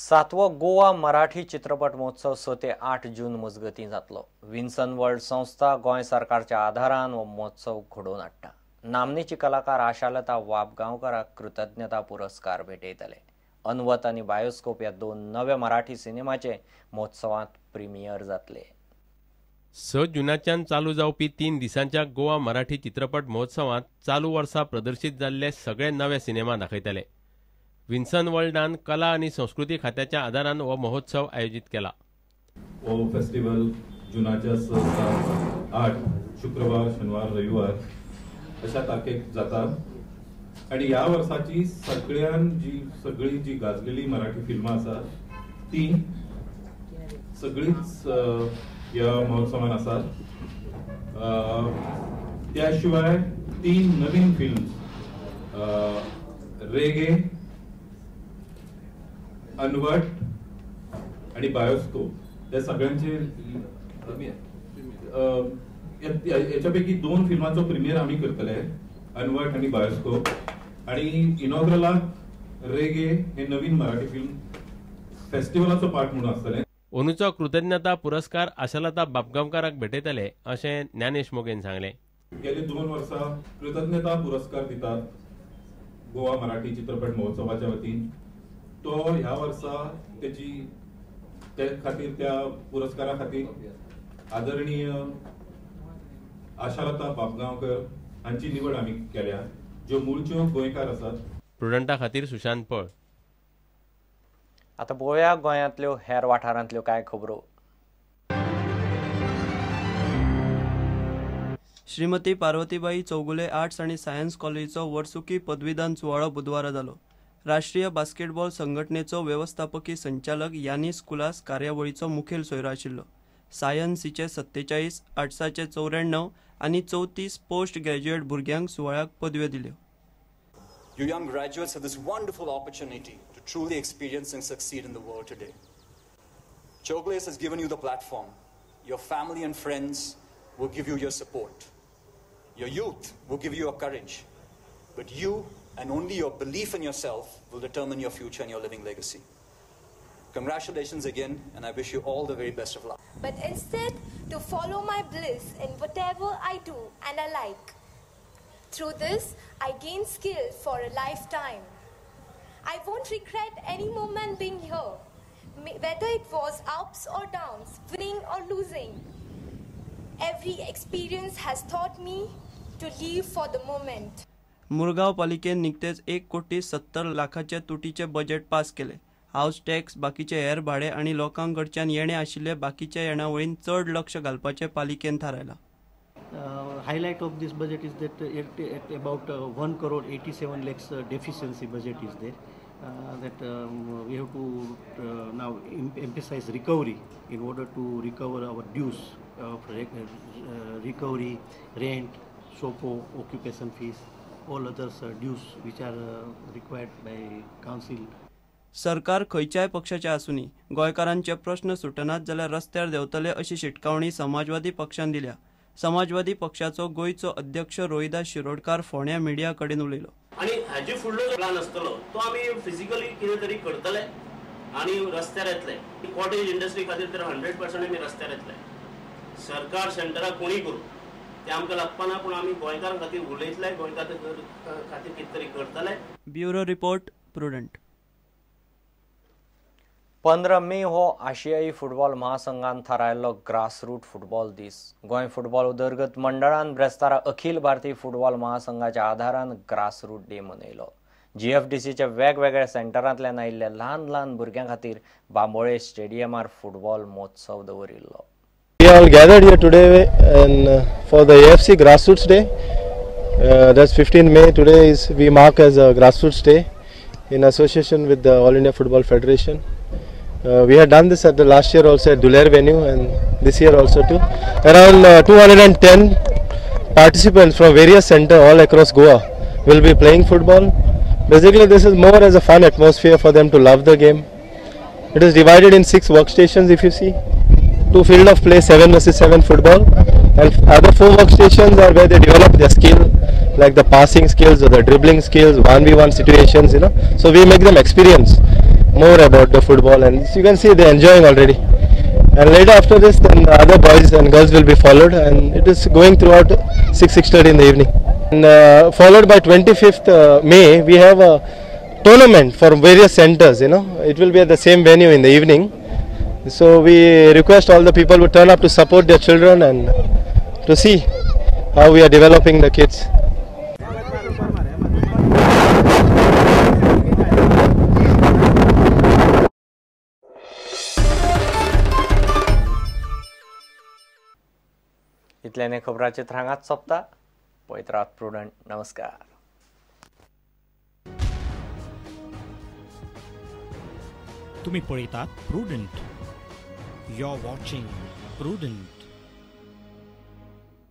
सातवो गोवा मराठी चित्रपट महोत्सव 6 ते 8 जून मजगती जातलो। विन्सन वर्ल्ड संस्था गोय सरकारच्या आधारान हो महोत्सव घडोवन हाडटा। नामनेची कलाकार आशालता वाबगांवकाराक कृतज्ञता पुरस्कार भेटयतले। अनवत आनी बायोस्कोप ह्या दोन नव्या मराठी सिनेमाचे महोत्सवात प्रीमियर जातले। 6 जूनाच्यान चालू जावपी 3 दिसांच्या गोवा मराठी चित्रपट महोत्सवात चालू वर्सा प्रदर्शित जाल्ले सगळे नवे सिनेमा दाखयतले। विन्सन वर्ल्डान कला आणि संस्कृती खात्याच्या आधारान हो महोत्सव आयोजित केला। हो फेस्टिवल जुनाच्या 6 ते 8 शुक्रवार, शनिवार, रविवार अशा तारखेक जाता आणि ह्या वर्साची सगळी जी गाजलेली मराठी फिल्मां आसा ती सगळीच ह्या महोत्सवान आसात। त्याशिवाय 3 नवीन फिल्म्स रेगे, अनवट आणि बायोस्कोप या सगळ्यांचे याच्यापैकी 2 फिल्मांचो प्रीमियर आम्ही करतले, अनवट आणि बायोस्कोप। आणि इनॉग्रलाक रेगे हे नवीन मराठी फिल्म फेस्टिवलाचो पार्ट म्हणून आसतले। अंदूचो कृतज्ञता पुरस्कार आशालता बाबगांवकाराक भेटयतले अशें ज्ञानेश मोगेन सांगले। गेली 2 वर्सां कृतज्ञता पुरस्कार दितात गोवा मराठी चित्रपट महोत्सवाच्या वतीन। तो ह्या वर्सा त्या खातीर त्या पुरस्कारा खातीर आदरणीय आशालता बाबगांवकर हांची निवड आमी केल्या, ज्यो मूळच्यो गोंयकार आसात। प्रुडंटा खातीर सुशांत पळ। आता पळोवया गोंयांतल्यो हेर वाठारांतल्यो कांय खबरो। श्रीमती पार्वतीबाई चौगुले आर्ट्स आणि सायन्स कॉलेजीचो वर्सुकी पदवीदान सुवाळो बुधवारा जालो। राष्ट्रीय बास्केटबॉल संघटनेचो व्यवस्थापकीय संचालक यानिस कुलास कार्यावळीचो मुखेल सोयरो आशिल्लो। सायन्सीचे 47, आर्ट्साचे 94 आणि 34 पोस्ट ग्रॅज्युएट भुरग्यांक सुवाळ्याक पदव्यो दिल्यो। You young graduates have this wonderful opportunity to truly experience and succeed in the world today. Chogles has given you the platform. Your family and friends will give you your support. Your youth will give you your courage. But you and only your belief in yourself will determine your future and your living legacy. Congratulations again, and I wish you all the very best of luck. But instead, to follow my bliss in whatever I do and I like. Through this, I gain skill for a lifetime. I won't regret any moment being here, whether it was ups or downs, winning or losing. Every experience has taught me to live for the moment. Murgaon पालिकेन निकतेच 1,70,00,000चे तुटीचे budget pass केले। House tax, बाकीचे हेर भाडे आणि लोकांकडच्यान येणे आशिल्ले बाकीच्या येणावळीन चड लक्ष घालपाचे पालिकेन थारायला। Highlight of this budget is that at about 1 crore 87 lakhs deficiency budget is there. That we have to now emphasize recovery in order to recover our dues of recovery, rent, SOPO, occupation fees, all others dues which are required by council. सरकार खंयच्याय पक्षाचे आसूनी गोंयकारांचे प्रश्न सुटनात जाल्यार रस्त्यार देंवतले अशी शिटकावणी समाजवादी पक्षान दिल्या। समाजवादी पक्षाचो गोयचो अध्यक्ष रोहिदास शिरोडकार फोंड्या मिडिया कडेन उलयलो। आणि हाजी फुडलो जो प्लान आसतलो तो आमी फिजिकली कितें तरी करतले आणि रस्त्यार येतले। कॉटेज इंडस्ट्री खातीर तर 100% आमी रस्त्यार येतले। सरकार सेंटराक कोणी करू ते आमकां लागपाना, पूण आमी गोंयकारां खातीर उलयतले, गोंयकार खातीर कितें तरी करतले। Bureau report, prudent. 15 मे हो आशियाई फुटबॉल महासंघान थारायल्लो ग्रासरूट फुटबॉल दीस। गोंय फुटबॉल उदरगत मंडळान ब्रेस्तारा अखिल भारतीय फुटबॉल महासंघाच्या आधारान ग्रासरूट डे मनयलो। GFDCच्या वेगवेगळ्या सेंटरांतल्यान आयिल्ल्या ल्हान ल्हान भुरग्यां खातीर बांबोळे स्टेडियमार फुटबॉल महोत्सव दवरिल्लो। We all gathered here today and for the AFC Grassroots Day. That's 15 May. Today we mark as a Grassroots Day in association with the All India Football Federation. We had done this at the last year also at Duler venue and this year also too. Around 210 participants from various centers all across Goa will be playing football. Basically this is more as a fun atmosphere for them to love the game. It is divided in 6 workstations if you see. 2 field of play, 7 versus 7 football, and other 4 workstations are where they develop their skill, like the passing skills or the dribbling skills, 1v1 situations, So we make them experience more about the football, and you can see they're enjoying already. And later after this, then the other boys and girls will be followed, and it is going throughout 6:30 in the evening. And followed by 25th May, we have a tournament for various centers. It will be at the same venue in the evening. So we request all the people who turn up to support their children and to see how we are developing the kids. इतल्याने खबराचे हांगाच सोंपता. पळयत Rawat prudent. नमस्कार. तुम्ही पळयतात Prudent. You are watching prudent.